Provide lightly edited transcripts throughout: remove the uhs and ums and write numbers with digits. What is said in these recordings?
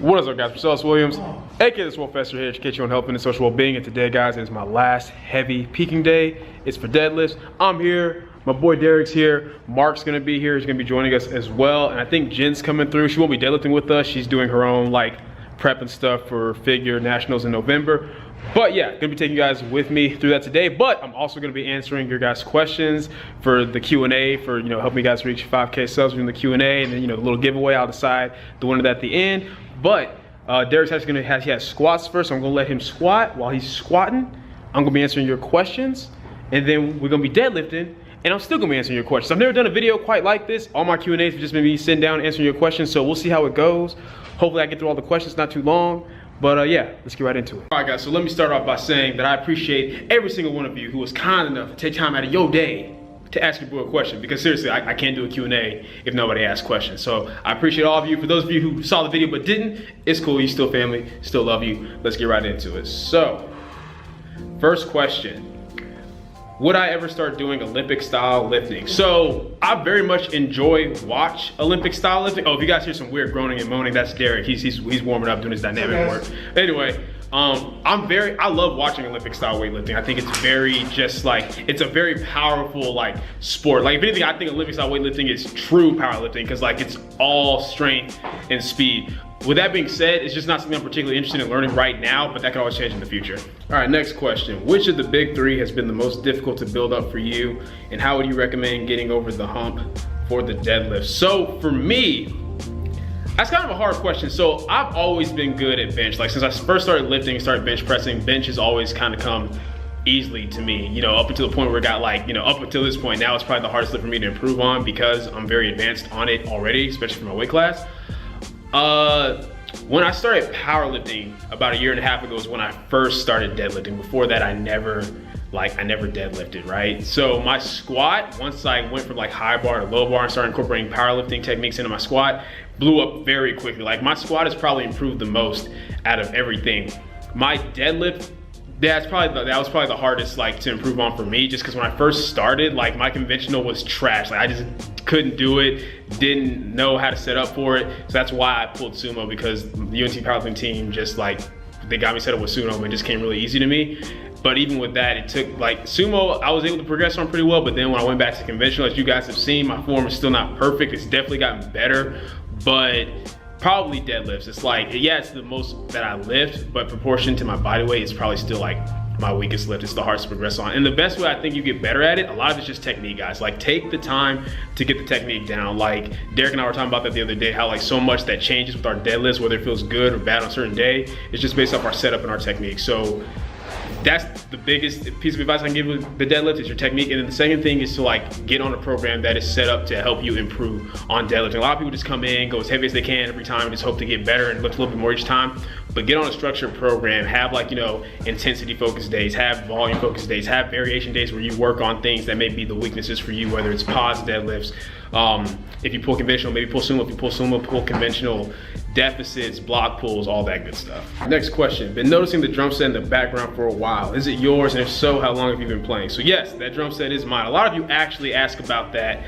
What is up, guys? Marcellus Williams, aka TheSwolefessor, here to educate you on health and social well-being. And today, guys, is my last heavy peaking day. It's for deadlifts. I'm here. My boy Derek's here. Mark's gonna be here. He's gonna be joining us as well. And I think Jen's coming through. She won't be deadlifting with us. She's doing her own like prep and stuff for figure nationals in November. But yeah, gonna be taking you guys with me through that today. But I'm also gonna be answering your guys' questions for the Q&A for, you know, helping you guys reach 5K subs during the Q&A, and then, you know, the little giveaway. I'll decide the winner at the end. But Derek's actually gonna have, he has squats first, so I'm gonna let him squat. While he's squatting, I'm gonna be answering your questions, and then we're gonna be deadlifting, and I'm still gonna be answering your questions. I've never done a video quite like this. All my Q&As have just been me sitting down and answering your questions, so we'll see how it goes. Hopefully I get through all the questions, not too long. But yeah, let's get right into it. All right, guys, so let me start off by saying that I appreciate every single one of you who was kind enough to take time out of your day to ask your boy a question, because seriously, I can't do a Q&A if nobody asks questions. So I appreciate all of you. For those of you who saw the video but didn't, it's cool, you still family, still love you. Let's get right into it. So, first question. Would I ever start doing Olympic style lifting? So I very much watch Olympic style lifting. Oh, if you guys hear some weird groaning and moaning, that's Derek. He's warming up doing his dynamic work. Anyway, I love watching Olympic style weightlifting. I think it's very just like, it's a very powerful like sport. Like if anything, I think Olympic style weightlifting is true powerlifting because like it's all strength and speed. With that being said, it's just not something I'm particularly interested in learning right now, but that can always change in the future. All right, next question. Which of the big three has been the most difficult to build up for you, and how would you recommend getting over the hump for the deadlift? So for me, that's kind of a hard question. So I've always been good at bench. Like since I first started lifting and started bench pressing, bench has always kind of come easily to me, you know, up until the point where it got like, you know, up until this point, now it's probably the hardest lift for me to improve on because I'm very advanced on it already, especially for my weight class. When I started powerlifting about 1.5 years ago is when I first started deadlifting. Before that, I never deadlifted, right? So my squat, once I went from like high bar to low bar and started incorporating powerlifting techniques into my squat, blew up very quickly. Like my squat has probably improved the most out of everything. My deadlift, that was probably the hardest like to improve on for me, just because when I first started, like my conventional was trash. Like I just couldn't do it, didn't know how to set up for it. So that's why I pulled sumo, because the UNT powerlifting team just like, they got me set up with sumo and it just came really easy to me. But even with that, it took like sumo, I was able to progress on pretty well, but then when I went back to conventional, as you guys have seen, my form is still not perfect. It's definitely gotten better, but probably deadlifts. It's like, yeah, it's the most that I lift, but proportion to my body weight, it's probably still like my weakest lift. It's the hardest to progress on. And the best way I think you get better at it, a lot of it's just technique, guys. Like take the time to get the technique down. Like Derek and I were talking about that the other day, how like so much that changes with our deadlifts, whether it feels good or bad on a certain day, it's just based off our setup and our technique. So that's the biggest piece of advice I can give with the deadlift, is your technique. And then the second thing is to like get on a program that is set up to help you improve on deadlifting. A lot of people just come in, go as heavy as they can every time and just hope to get better and lift a little bit more each time. But get on a structured program, have like, you know, intensity focused days, have volume focused days, have variation days where you work on things that may be the weaknesses for you, whether it's pause deadlifts. If you pull conventional, maybe pull sumo. If you pull sumo, pull conventional, deficits, block pulls, all that good stuff. Next question. Been noticing the drum set in the background for a while. Is it yours? And if so, how long have you been playing? So yes, that drum set is mine. A lot of you actually ask about that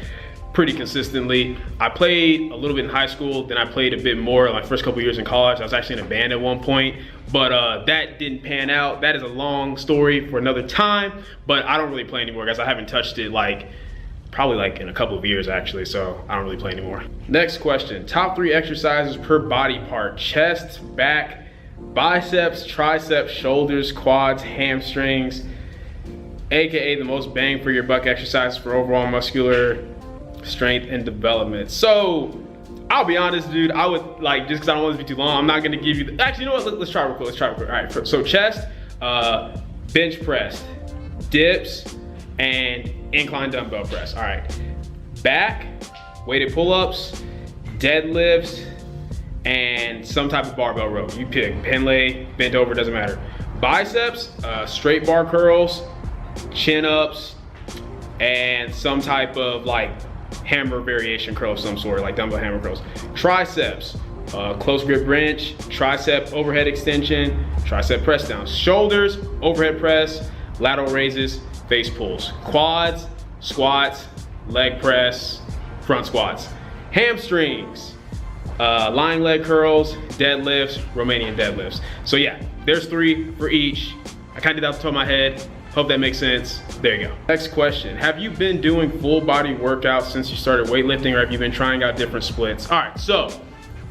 pretty consistently. I played a little bit in high school, then I played a bit more like first couple years in college. I was actually in a band at one point, but that didn't pan out. That is a long story for another time, but I don't really play anymore, guys. I haven't touched it like probably like in a couple of years actually, so I don't really play anymore. Next question, top 3 exercises per body part: chest, back, biceps, triceps, shoulders, quads, hamstrings, AKA the most bang for your buck exercises for overall muscular strength and development. So I'll be honest, dude, I would like, just because I don't want this to be too long, I'm not gonna give you actually, you know what, let's try real quick. All right, so chest, bench press, dips, and incline dumbbell press. All right, back, weighted pull-ups, deadlifts, and some type of barbell row. You pick, pen lay, bent over, doesn't matter. Biceps, straight bar curls, chin ups, and some type of like hammer variation curl of some sort, like dumbbell hammer curls. Triceps, close grip bench, tricep overhead extension, tricep press down. Shoulders, overhead press, lateral raises, face pulls. Quads, squats, leg press, front squats. Hamstrings, lying leg curls, deadlifts, Romanian deadlifts. So yeah, there's 3 for each. I kind of did that off the top of my head. Hope that makes sense. There you go. Next question. Have you been doing full body workouts since you started weightlifting, or have you been trying out different splits? All right, so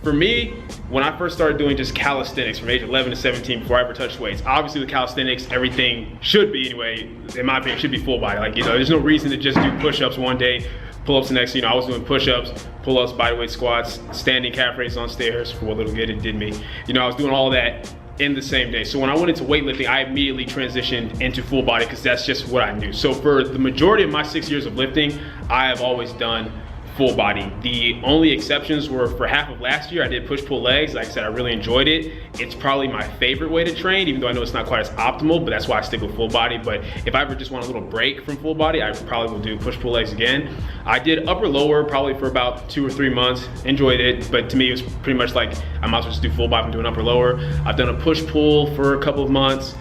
for me, when I first started doing just calisthenics from age 11 to 17 before I ever touched weights, obviously with calisthenics, everything should be anyway, in my opinion, should be full body. Like, you know, there's no reason to just do push-ups one day, pull-ups the next. You know, I was doing push-ups, pull-ups, bodyweight squats, standing calf raises on stairs for what little good it did me. You know, I was doing all that in the same day. So when I went into weightlifting, I immediately transitioned into full body because that's just what I knew. So for the majority of my 6 years of lifting, I have always done full body. The only exceptions were for half of last year, I did push-pull legs. Like I said, I really enjoyed it. It's probably my favorite way to train, even though I know it's not quite as optimal, but that's why I stick with full body. But if I ever just want a little break from full body, I probably will do push-pull legs again. I did upper lower probably for about 2 or 3 months, enjoyed it, but to me it was pretty much like I might as well just do full body from doing upper lower. I've done a push-pull for a couple of months,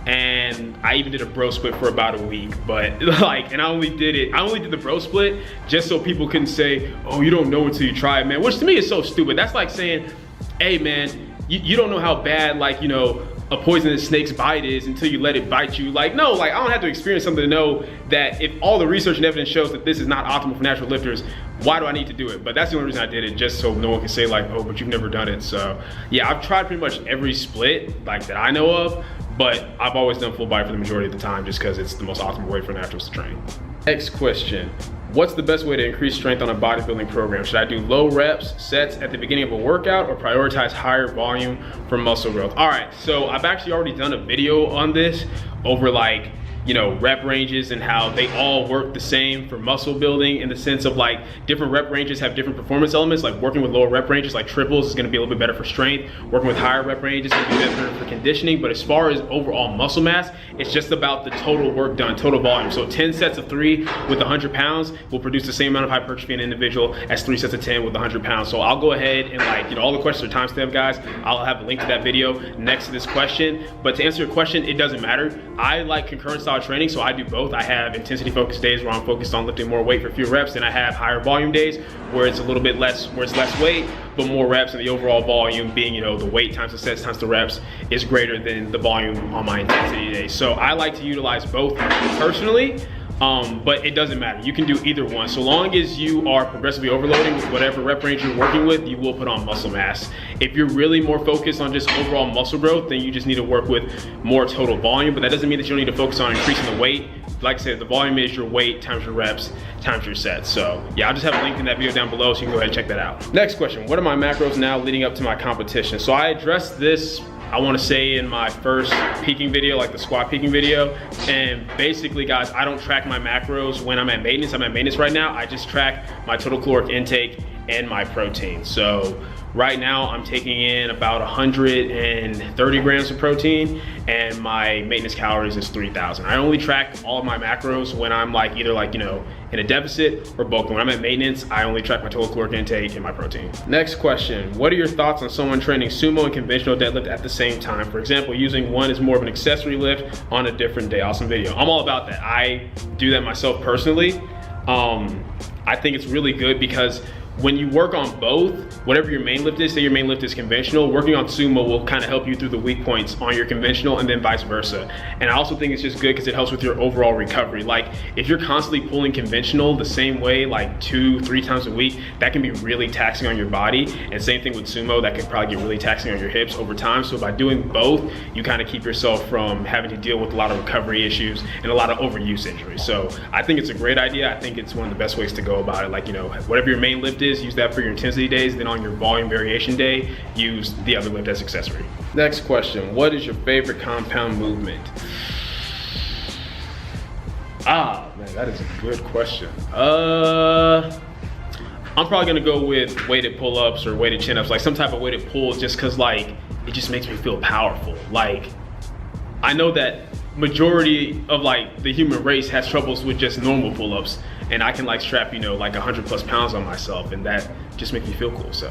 and I even did a bro split for about a week, but like, and I only did the bro split just so people couldn't say, oh, you don't know until you try it, man, which to me is so stupid. That's like saying, hey man, you don't know how bad, like, you know, a poisonous snake's bite is until you let it bite you. Like, no, like I don't have to experience something to know that if all the research and evidence shows that this is not optimal for natural lifters, why do I need to do it? But that's the only reason I did it, just so no one can say like, oh, but you've never done it. So yeah, I've tried pretty much every split like that I know of, but I've always done full body for the majority of the time just because it's the most optimal way for naturals to train. Next question. What's the best way to increase strength on a bodybuilding program? Should I do low reps sets at the beginning of a workout or prioritize higher volume for muscle growth? All right, so I've actually already done a video on this over like, you know, rep ranges and how they all work the same for muscle building, in the sense of like different rep ranges have different performance elements. Like working with lower rep ranges like triples is going to be a little bit better for strength. Working with higher rep ranges is going to be better for conditioning. But as far as overall muscle mass, it's just about the total work done, total volume. So 10 sets of 3 with 100 pounds will produce the same amount of hypertrophy in an individual as 3 sets of 10 with 100 pounds. So I'll go ahead and, like, you know, all the questions are timestamped, guys. I'll have a link to that video next to this question. But to answer your question, it doesn't matter. I like concurrent style training, so I do both. I have intensity focused days where I'm focused on lifting more weight for fewer reps, and I have higher volume days where it's a little bit less, where it's less weight but more reps, and the overall volume being, you know, the weight times the sets times the reps is greater than the volume on my intensity days. So I like to utilize both personally. But it doesn't matter. You can do either one. So long as you are progressively overloading with whatever rep range you're working with, you will put on muscle mass. If you're really more focused on just overall muscle growth, then you just need to work with more total volume. But that doesn't mean that you don't need to focus on increasing the weight. Like I said, the volume is your weight times your reps times your sets. So yeah, I'll just have a link in that video down below so you can go ahead and check that out. Next question, what are my macros now leading up to my competition? So I addressed this, I want to say, in my first peaking video, like the squat peaking video. And basically, guys, I don't track my macros when I'm at maintenance. I'm at maintenance right now. I just track my total caloric intake and my protein. So right now I'm taking in about 130 grams of protein, and my maintenance calories is 3,000. I only track all of my macros when I'm like either like, you know, in a deficit or bulking. When I'm at maintenance, I only track my total caloric intake and my protein. Next question, what are your thoughts on someone training sumo and conventional deadlift at the same time? For example, using one as more of an accessory lift on a different day. Awesome video. I'm all about that. I do that myself personally. I think it's really good because when you work on both, whatever your main lift is, say your main lift is conventional, working on sumo will kind of help you through the weak points on your conventional, and then vice versa. And I also think it's just good because it helps with your overall recovery. Like if you're constantly pulling conventional the same way, like 2-3 times a week, that can be really taxing on your body. And same thing with sumo, that can probably get really taxing on your hips over time. So by doing both, you kind of keep yourself from having to deal with a lot of recovery issues and a lot of overuse injuries. So I think it's a great idea. I think it's one of the best ways to go about it. Like, you know, whatever your main lift is, use that for your intensity days, then on your volume variation day, use the other lift as accessory. Next question, what is your favorite compound movement? Ah, man, that is a good question. I'm probably gonna go with weighted pull-ups or weighted chin-ups, like some type of weighted pull, just cause like, it just makes me feel powerful. Like, I know that majority of like the human race has troubles with just normal pull-ups, and I can like strap, you know, like 100+ pounds on myself, and that just makes me feel cool. So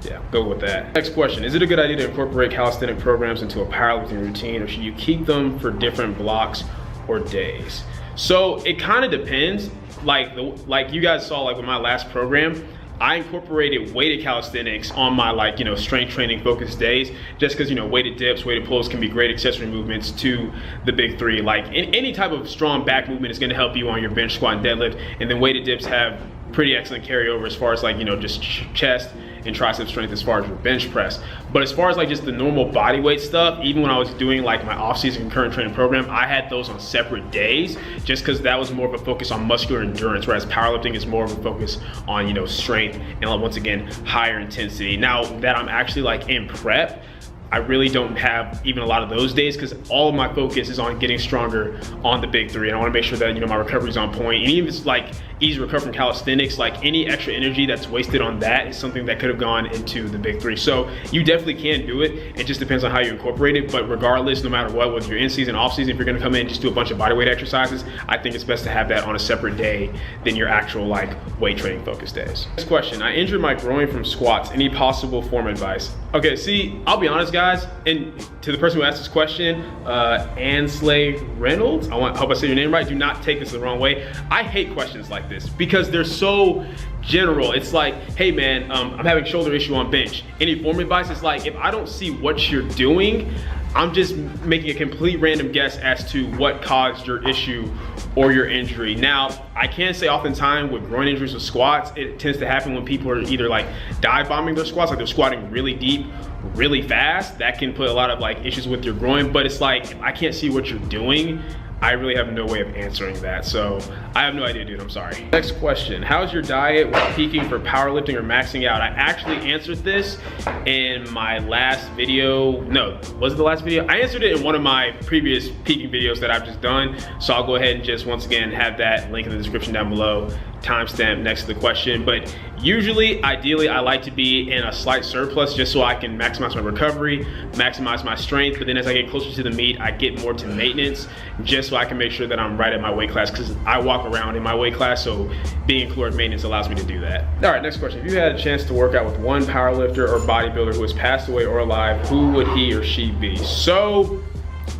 yeah, go with that. Next question, is it a good idea to incorporate calisthenic programs into a powerlifting routine, or should you keep them for different blocks or days? So it kind of depends. Like you guys saw, like with my last program, I incorporated weighted calisthenics on my like, you know, strength training focused days, just because, you know, weighted dips, weighted pulls can be great accessory movements to the big three. Like any type of strong back movement is going to help you on your bench, squat, and deadlift. And then weighted dips have pretty excellent carryover as far as like, you know, just chest and tricep strength as far as your bench press. But as far as like just the normal body weight stuff, even when I was doing like my off-season concurrent training program, I had those on separate days just because that was more of a focus on muscular endurance, whereas powerlifting is more of a focus on, you know, strength and once again, higher intensity. Now that I'm actually like in prep, I really don't have even a lot of those days because all of my focus is on getting stronger on the big three. And I want to make sure that, you know, my recovery is on point. And even if it's like easy to recover from calisthenics, like any extra energy that's wasted on that is something that could have gone into the big three. So you definitely can do it. It just depends on how you incorporate it. But regardless, no matter what, whether you're in season, off season, if you're going to come in and just do a bunch of bodyweight exercises, I think it's best to have that on a separate day than your actual like weight training focused days. Next question, I injured my groin from squats. Any possible form advice? Okay, see, I'll be honest, guys, and to the person who asked this question, Ansley Reynolds, I hope I say your name right, do not take this the wrong way. I hate questions like this because they're so general. It's like, hey man, I'm having shoulder issue on bench. Any form advice? It's like, if I don't see what you're doing, I'm just making a complete random guess as to what caused your issue or your injury. Now, I can say oftentimes with groin injuries with squats, it tends to happen when people are either like dive bombing their squats, like they're squatting really deep, really fast. That can put a lot of like issues with your groin, but it's like, if I can't see what you're doing, I really have no way of answering that. So I have no idea, dude, I'm sorry. Next question, how's your diet with peaking for powerlifting or maxing out? I actually answered this in my last video. No, was it the last video? I answered it in one of my previous peaking videos that I've just done. So I'll go ahead and just once again have that link in the description down below, timestamp next to the question. But usually, ideally, I like to be in a slight surplus just so I can maximize my recovery, maximize my strength. But then as I get closer to the meet, I get more to maintenance just so I can make sure that I'm right at my weight class, because I walk around in my weight class, so being in caloric maintenance allows me to do that. All right, next question. If you had a chance to work out with one powerlifter or bodybuilder who has passed away or alive, who would he or she be? So,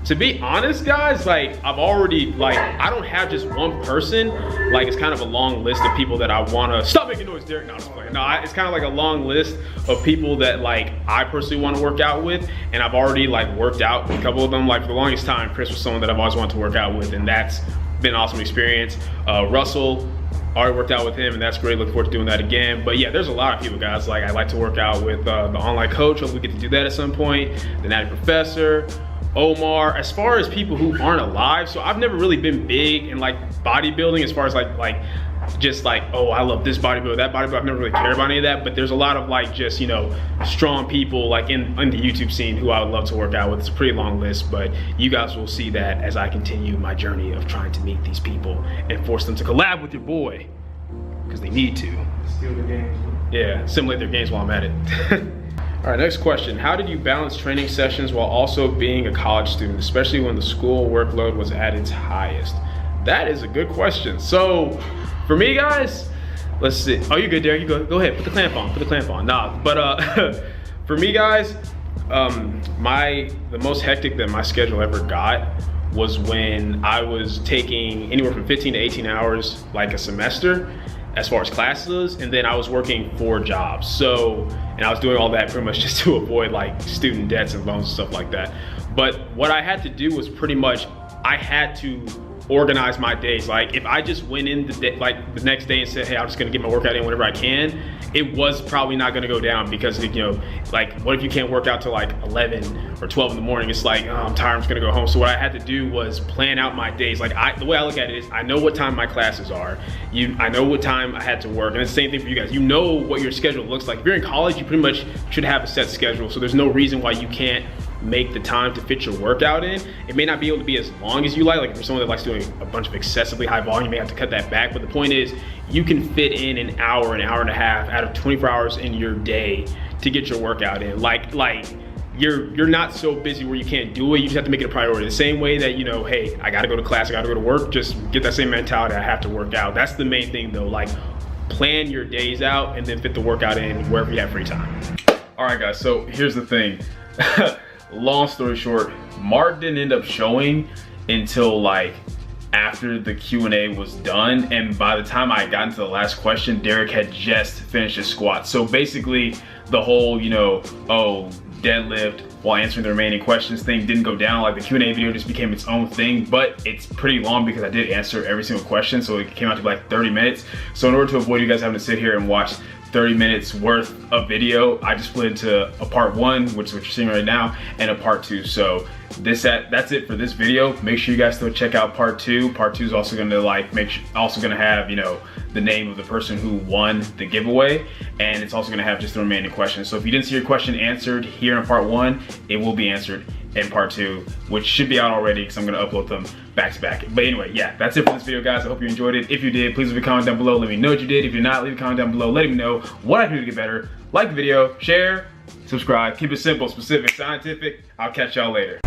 to be honest, guys, like I've already, like, I don't have just one person. Like, it's kind of a long list of people that I wanna, stop making noise, Derek, no, I'm just playing. No, it's kind of like a long list of people that like I personally wanna work out with, and I've already like worked out a couple of them. Like for the longest time, Chris was someone that I've always wanted to work out with, and that's been an awesome experience. Russell, already worked out with him, and that's great. Looking forward to doing that again. But yeah, there's a lot of people, guys. Like I like to work out with the online coach. Hopefully we get to do that at some point. The Untitled Professor, Omar. As far as people who aren't alive, so I've never really been big in like bodybuilding as far as like just like, oh, I love this bodybuilder, that bodybuilder. I've never really cared about any of that, but there's a lot of like just, you know, strong people like in the YouTube scene who I would love to work out with. It's a pretty long list, but you guys will see that as I continue my journey of trying to meet these people and force them to collab with your boy, because they need to. Steal the games. Yeah, simulate their games while I'm at it. All right, next question. How did you balance training sessions while also being a college student, especially when the school workload was at its highest? That is a good question. So for me, guys, let's see. Oh, you good, Derek? You go ahead, put the clamp on, Nah, but for me, guys, the most hectic that my schedule ever got was when I was taking anywhere from 15 to 18 hours like a semester as far as classes, and then I was working 4 jobs. So, and I was doing all that pretty much just to avoid like student debts and loans and stuff like that. But what I had to do was pretty much, I had to organize my days. Like if I just went in the next day and said, hey, I'm just gonna get my workout in whenever I can, it was probably not gonna go down, because you know, like what if you can't work out till like 11 or 12 in the morning? It's like, oh, I'm tired, I'm just gonna go home. So what I had to do was plan out my days. Like the way I look at it is, I know what time my classes are. I know what time I had to work, and it's the same thing for you guys. You know what your schedule looks like. If you're in college, you pretty much should have a set schedule. So there's no reason why you can't make the time to fit your workout in. It may not be able to be as long as you like if you're someone that likes doing a bunch of excessively high volume, you may have to cut that back. But the point is, you can fit in an hour and a half out of 24 hours in your day to get your workout in. Like you're not so busy where you can't do it. You just have to make it a priority. The same way that, you know, hey, I gotta go to class, I gotta go to work, just get that same mentality, I have to work out. That's the main thing though. Like, plan your days out and then fit the workout in wherever you have free time. All right, guys, so here's the thing. Long story short, Mark didn't end up showing until like after the Q&A was done, and by the time I got into the last question, Derek had just finished his squat. So basically the whole, you know, oh, deadlift while answering the remaining questions thing didn't go down. Like the Q&A video just became its own thing, but it's pretty long because I did answer every single question, so it came out to like 30 minutes. So in order to avoid you guys having to sit here and watch 30 minutes worth of video, I just split into a part 1, which is what you're seeing right now, and a part 2. So that's it for this video. Make sure you guys still check out part 2. Part 2 is also gonna have, you know, the name of the person who won the giveaway, and it's also gonna have just the remaining questions. So if you didn't see your question answered here in part 1, it will be answered in part 2, which should be out already because I'm gonna upload them back to back. But anyway, yeah, that's it for this video, guys. I hope you enjoyed it. If you did, please leave a comment down below. Let me know what you did. If you're not, leave a comment down below letting me know what I can do to get better. Like the video, share, subscribe. Keep it simple, specific, scientific. I'll catch y'all later.